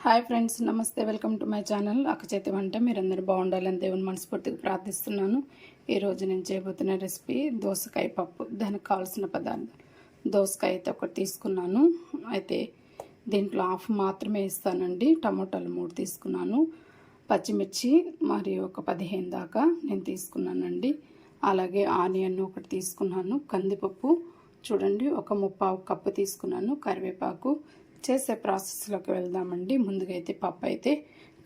Hi friends, నమస్తే. Welcome to my channel అక్క చేతి వంట. మీరందరూ బాగుండాలని దేవుని మనస్ఫూర్తిగా ప్రార్థిస్తున్నాను. ఈరోజు నేను చేయబోతున్న రెసిపీ దోసకాయ పప్పు. దానికి కావాల్సిన పదార్థాలు: దోసకాయ అయితే ఒకటి తీసుకున్నాను, అయితే దీంట్లో హాఫ్ మాత్రమే వేస్తానండి. టమోటాలు 3 తీసుకున్నాను, పచ్చిమిర్చి మరియు ఒక 15 దాకా నేను తీసుకున్నానండి. అలాగే ఆనియన్ ఒకటి తీసుకున్నాను, కందిపప్పు చూడండి ఒక 3/4 కప్పు తీసుకున్నాను, కరివేపాకు. చేసే ప్రాసెస్లోకి వెళ్దామండి. ముందుగా అయితే పప్పు అయితే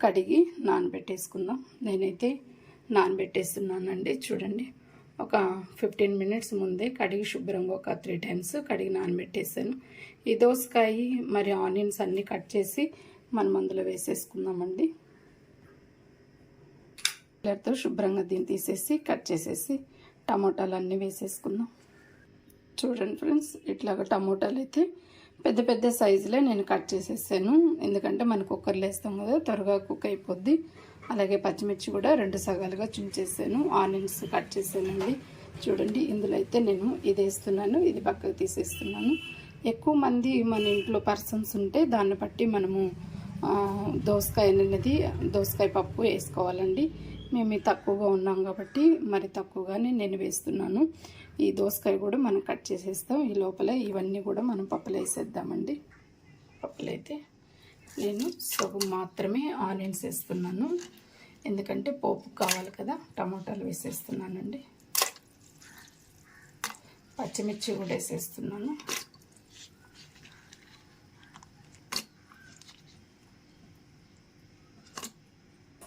కడిగి నానబెట్టేసుకుందాం. నేనైతే నానబెట్టేస్తున్నానండి. చూడండి, ఒక 15 మినిట్స్ ముందే కడిగి శుభ్రంగా ఒక 3 టైమ్స్ కడిగి నానబెట్టేసాను. ఈ దోసకాయ మరి ఆనియన్స్ అన్నీ కట్ చేసి మనం అందులో వేసేసుకుందామండి. పిల్లలతో శుభ్రంగా దీన్ని తీసేసి కట్ చేసేసి టమోటాలు అన్నీ వేసేసుకుందాం. చూడండి ఫ్రెండ్స్, ఇట్లాగా టమోటాలు అయితే పెద్ద పెద్ద సైజులే నేను కట్ చేసేసాను, ఎందుకంటే మనం కుక్కర్లో వేస్తాం కదా, త్వరగా కుక్ అయిపోద్ది. అలాగే పచ్చిమిర్చి కూడా 2 సగాలుగా చుంచేసాను, ఆనియన్స్ కట్ చేసానండి. చూడండి, ఇందులో అయితే నేను ఇది వేస్తున్నాను, ఇది పక్కకు తీసేస్తున్నాను. ఎక్కువ మంది మన ఇంట్లో పర్సన్స్ ఉంటే దాన్ని బట్టి మనము దోసకాయ పప్పు వేసుకోవాలండి. మేము తక్కువగా ఉన్నాం కాబట్టి మరి తక్కువగానే నేను వేస్తున్నాను. ఈ దోసకాయ కూడా మనం కట్ చేసేస్తాం. ఈ లోపల ఇవన్నీ కూడా మనం పప్పులో వేసేద్దామండి. పప్పులో అయితే నేను సగం మాత్రమే ఆనియన్స్ వేస్తున్నాను, ఎందుకంటే పోపు కావాలి కదా. టమాటాలు వేసేస్తున్నానండి, పచ్చిమిర్చి కూడా వేసేస్తున్నాను.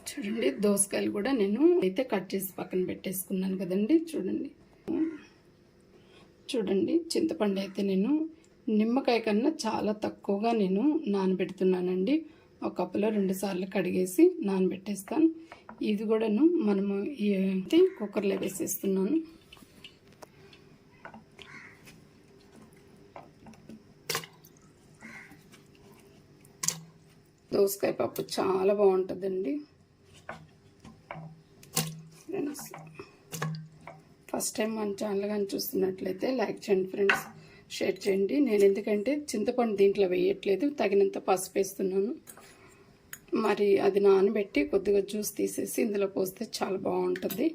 చూడండి, దోసకాయలు కూడా నేను అయితే కట్ చేసి పక్కన పెట్టేసుకున్నాను కదండి. చూడండి చింతపండు అయితే నేను నిమ్మకాయ కన్నా చాలా తక్కువగా నేను నానబెడుతున్నానండి. ఒక కప్పులో 2 సార్లు కడిగేసి నానబెట్టేస్తాను. ఇది కూడాను మనము కుక్కర్లో వేసేస్తున్నాను. దోసకాయ పప్పు చాలా బాగుంటుందండి. ఫస్ట్ టైం మన ఛానల్ కానీ చూస్తున్నట్లయితే లైక్ చేయండి ఫ్రెండ్స్, షేర్ చేయండి. నేను ఎందుకంటే చింతపండు దీంట్లో వేయట్లేదు, తగినంత పసుపు వేస్తున్నాను. మరి అది నానబెట్టి కొద్దిగా జ్యూస్ తీసేసి ఇందులో పోస్తే చాలా బాగుంటుంది.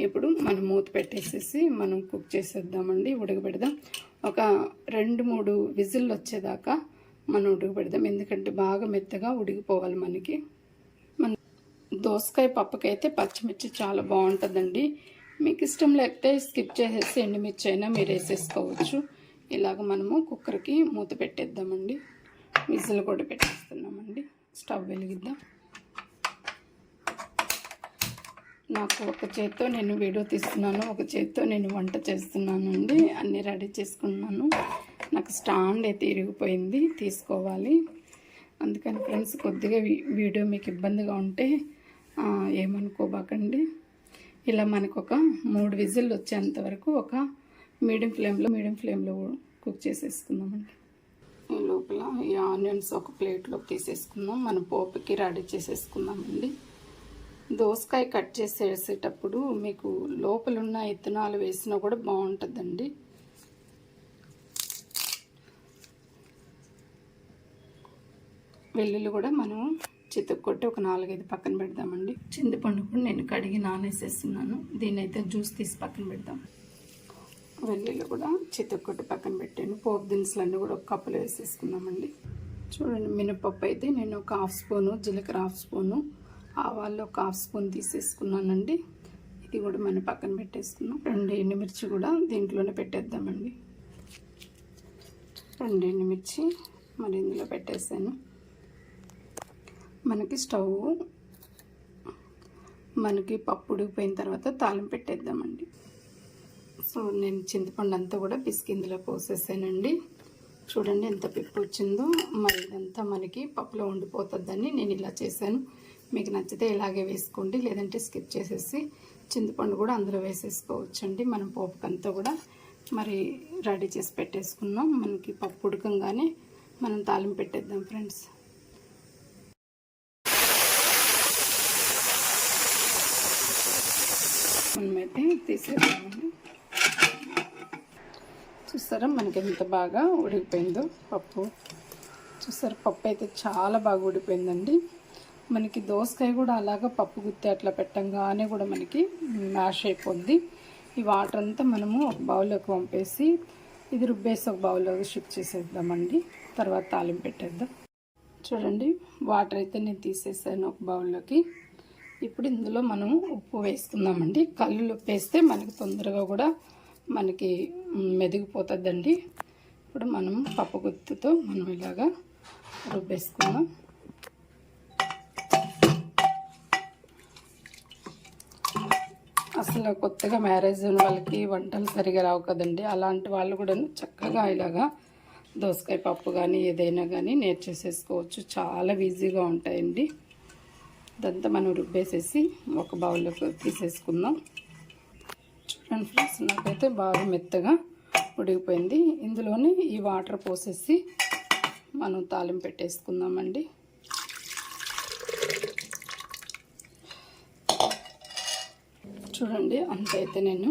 ఇప్పుడు మనం మూత పెట్టేసేసి మనం కుక్ చేసేద్దామండి, ఉడకబెడదాం. ఒక 2-3 విజిల్లు వచ్చేదాకా మనం ఉడకబెడదాం, ఎందుకంటే బాగా మెత్తగా ఉడికిపోవాలి మనకి. దోసకాయ పప్పుకైతే పచ్చిమిర్చి చాలా బాగుంటుందండి. మీకు ఇష్టం లేకపోతే స్కిప్ చేసేసి ఎండుమిర్చి అయినా మీరు వేసేసుకోవచ్చు. ఇలాగ మనము కుక్కర్కి మూత పెట్టేద్దామండి. విజిల్ కూడా పెట్టేస్తున్నామండి. స్టవ్ వెలిగిద్దాం. నాకు ఒక చేత్తో నేను వీడియో తీస్తున్నాను, ఒక చేత్తో నేను వంట చేస్తున్నానండి. అన్నీ రెడీ చేసుకున్నాను. నాకు స్టాండ్ అయితే ఇరిగిపోయింది, తీసుకోవాలి. అందుకని ఫ్రెండ్స్, కొద్దిగా వీడియో మీకు ఇబ్బందిగా ఉంటే ఏమనుకోబాకండి. ఇలా మనకు ఒక 3 విజిల్లు వచ్చేంత వరకు ఒక మీడియం ఫ్లేమ్లో కుక్ చేసేసుకుందామండి. ఈ లోపల ఈ ఆనియన్స్ ఒక ప్లేట్లోకి తీసేసుకుందాం. మనం పోపుకి రెడీ చేసేసుకుందామండి. దోసకాయ కట్ చేసేటప్పుడు మీకు లోపలున్న ఇత్తనాలు వేసినా కూడా బాగుంటుందండి. వెల్లుల్లి కూడా మనం చితక్కొట్టి ఒక 4-5 పక్కన పెడదామండి. చింతపండు కూడా నేను కడిగి నానేసేస్తున్నాను, దీన్ని అయితే జ్యూస్ తీసి పక్కన పెడదాం. వెల్లుల్లి కూడా చితక్కొట్టి పక్కన పెట్టాను. పోపు దినుసులన్నీ కూడా ఒక కప్పులో వేసేసుకుందామండి. చూడండి, మినపప్పు అయితే నేను ఒక 1/2 స్పూను, జీలకర్ర 1/2 స్పూను, ఆవాలు ఒక 1/2 స్పూన్ తీసేసుకున్నానండి. ఇది కూడా మనం పక్కన పెట్టేసుకున్నాం. 2 ఎండుమిర్చి కూడా దీంట్లోనే పెట్టేద్దామండి. 2 ఎండుమిర్చి మరి ఇందులో పెట్టేసాను. మనకి పప్పు ఉడికిపోయిన తర్వాత తాలింపు పెట్టేద్దామండి. సో నేను చింతపండు అంతా కూడా పిసికి ఇందులో పోసేసానండి. చూడండి ఎంత పిప్పు వచ్చిందో. మరి ఇదంతా మనకి పప్పులో ఉండిపోతుందని నేను ఇలా చేశాను. మీకు నచ్చితే ఇలాగే వేసుకోండి, లేదంటే స్కిప్ చేసేసి చింతపండు కూడా అందులో వేసేసుకోవచ్చండి. మనం పోపుకంతా కూడా మరి రెడీ చేసి పెట్టేసుకున్నాం. మనకి పప్పు ఉడకంగానే మనం తాలింపు పెట్టేద్దాం ఫ్రెండ్స్. మనమైతే తీసేద్దామండి. చూస్తారా మనకి ఎంత బాగా ఉడికిపోయిందో పప్పు. చూసారు, పప్పు అయితే చాలా బాగా ఉడిపోయిందండి. మనకి దోసకాయ కూడా అలాగా పప్పు గుత్తి అట్లా పెట్టంగానే కూడా మనకి మ్యాష్ అయిపోద్ది. ఈ వాటర్ అంతా మనము ఒక బౌల్లోకి పంపేసి ఇది రుబ్బేసి ఒక బౌల్లోకి షిఫ్ట్ చేసేద్దామండి. తర్వాత తాలింపు పెట్టేద్దాం. చూడండి, వాటర్ అయితే నేను తీసేసాను ఒక బౌల్లోకి. ఇప్పుడు ఇందులో మనం ఉప్పు వేసుకుందామండి. కల్లులు ఉప్పు వేస్తే మనకి తొందరగా కూడా మనకి మెదిగిపోతుందండి. ఇప్పుడు మనం పప్పు గుత్తితో మనం ఇలాగా రుబ్బేసుకుందాం. అసలు కొత్తగా మ్యారేజ్ అయిన వాళ్ళకి వంటలు సరిగా రావు కదండి, అలాంటి వాళ్ళు కూడా చక్కగా ఇలాగా దోసకాయ పప్పు కానీ ఏదైనా కానీ నేర్చేసేసుకోవచ్చు. చాలా ఈజీగా ఉంటాయండి. ఇదంతా మనం రుబ్బేసేసి ఒక బౌల్లోకి తీసేసుకుందాం. చూడండి ఫ్రెండ్స్, నాకైతే బాగా మెత్తగా ఉడికిపోయింది. ఇందులోనే ఈ వాటర్ పోసేసి మనం తాలింపు పెట్టేసుకుందామండి. చూడండి, అంతైతే నేను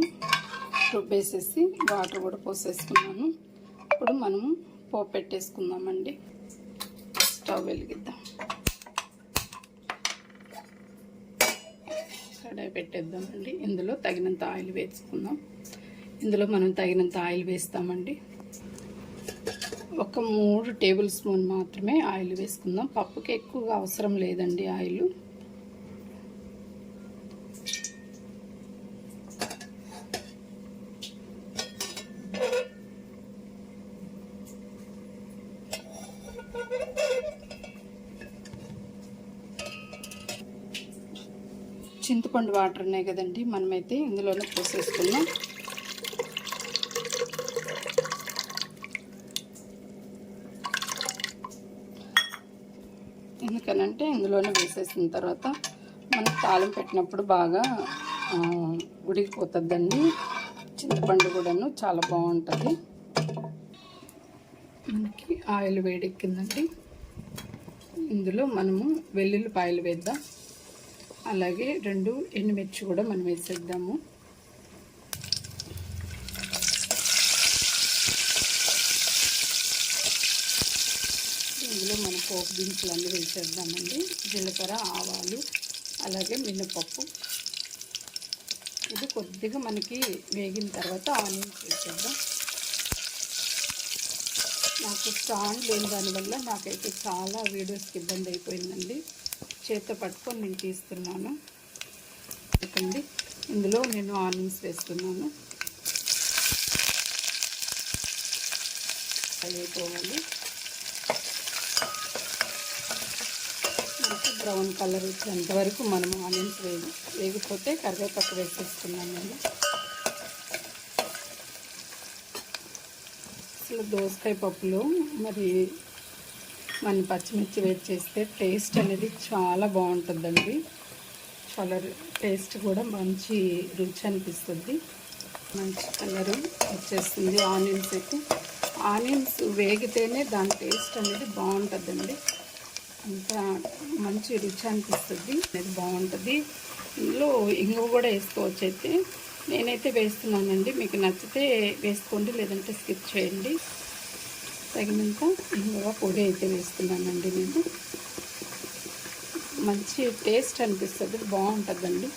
రుబ్బేసేసి వాటర్ కూడా పోసేసుకున్నాను. ఇప్పుడు మనము పోపు పెట్టేసుకుందామండి. స్టవ్ వెలిగిద్దాం, కడాయి పెట్టేద్దామండి. ఇందులో తగినంత ఆయిల్ వేసుకుందాం. ఇందులో మనం తగినంత ఆయిల్ వేస్తామండి. ఒక 3 టేబుల్ స్పూన్ మాత్రమే ఆయిల్ వేసుకుందాం. పప్పుకి ఎక్కువగా అవసరం లేదండి ఆయిల్. చింతపండు వాటర్ ఉన్నాయి కదండి, మనమైతే ఇందులోనే పోసేసుకుందాం. ఎందుకనంటే ఇందులోనే వేసేసిన తర్వాత మనం తాలింపు పెట్టినప్పుడు బాగా ఉడికిపోతుందండి. చింతపండు కూడాను చాలా బాగుంటుంది. మనకి ఆయిల్ వేడెక్కిందండి. ఇందులో మనము వెల్లుల్లిపాయలు వేద్దాం. అలాగే 2 ఎండుమిర్చి కూడా మనం వేసేద్దాము. ఇందులో మన పోపు దినుసులు అన్నీ వేసేద్దామండి. జీలకర్ర, ఆవాలు, అలాగే మినపప్పు. ఇది కొద్దిగా మనకి వేగిన తర్వాత ఆనియన్స్ వేసేద్దాం. నాకు స్టాండ్ లేని దానివల్ల నాకైతే చాలా వీడియోస్కి ఇబ్బంది అయిపోయిందండి. చేత్తో పట్టుకొని నేను తీస్తున్నాను. చూడండి, ఇందులో నేను ఆనియన్స్ వేస్తున్నాను. అయిపోవాలి. మనకి బ్రౌన్ కలర్ వచ్చేంత వరకు మనం ఆనియన్స్ వేగిపోతే కరివేపాకు వేసేస్తున్నాను నేను. అసలు దోసకాయ పప్పులో మరి మన పచ్చిమిర్చి వేసి చేస్తే టేస్ట్ అనేది చాలా బాగుంటుందండి. చాలా టేస్ట్ కూడా మంచి రుచి అనిపిస్తుంది. మంచి కలరు వచ్చేస్తుంది. ఆనియన్స్ అయితే ఆనియన్స్ వేగితేనే దాని టేస్ట్ అనేది బాగుంటుందండి. అంత మంచి రుచి అనిపిస్తుంది, అనేది బాగుంటుంది. ఇందులో ఇంగువ కూడా వేసుకోవచ్చు. అయితే నేనైతే వేస్తున్నానండి. మీకు నచ్చితే వేసుకోండి, లేదంటే స్కిప్ చేయండి. తగినంత ఇంగువ పొడి అయితే వేస్తున్నానండి నేను. మంచి టేస్ట్ అనిపిస్తుంది, బాగుంటుందండి.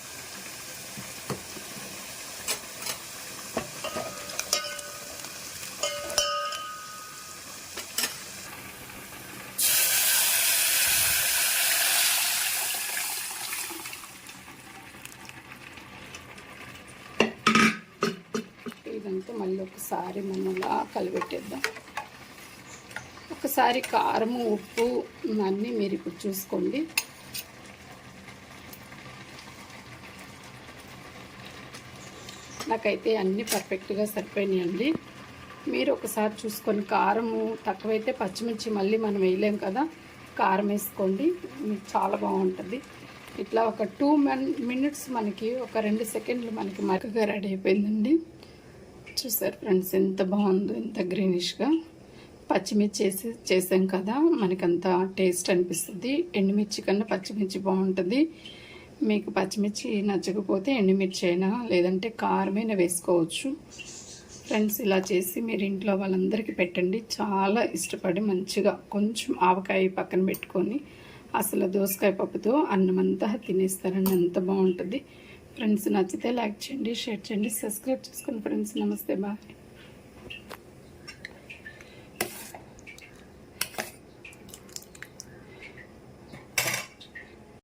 ఇదంతా మళ్ళీ ఒకసారి మనం అలా కలిపెట్టేద్దాం. ఒకసారి కారము, ఉప్పు అన్నీ మీరు ఇప్పుడు చూసుకోండి. నాకైతే అన్నీ పర్ఫెక్ట్గా సరిపోయినాయండి. మీరు ఒకసారి చూసుకొని, కారము తక్కువైతే పచ్చిమిర్చి మళ్ళీ మనం వేయలేం కదా, కారం వేసుకోండి, మీకు చాలా బాగుంటుంది. ఇట్లా ఒక 2 మినిట్స్ మనకి ఒక 2 సెకండ్లు మనకి మరకగా రెడీ అయిపోయిందండి. చూసారు ఫ్రెండ్స్, ఎంత బాగుందో, ఎంత గ్రీనిష్గా. పచ్చిమిర్చి చేసాం కదా, మనకంత టేస్ట్ అనిపిస్తుంది. ఎండుమిర్చి కన్నా పచ్చిమిర్చి బాగుంటుంది. మీకు పచ్చిమిర్చి నచ్చకపోతే ఎండుమిర్చి అయినా లేదంటే కారమైనా వేసుకోవచ్చు. ఫ్రెండ్స్, ఇలా చేసి మీరు ఇంట్లో వాళ్ళందరికీ పెట్టండి. చాలా ఇష్టపడి మంచిగా కొంచెం ఆవకాయ పక్కన పెట్టుకొని అసలు దోసకాయ పప్పుతో అన్నమంతా తినేస్తారని అంత బాగుంటుంది. ఫ్రెండ్స్, నచ్చితే లైక్ చేయండి, షేర్ చేయండి, సబ్స్క్రైబ్ చేసుకోండి. ఫ్రెండ్స్, నమస్తే, బాయ్.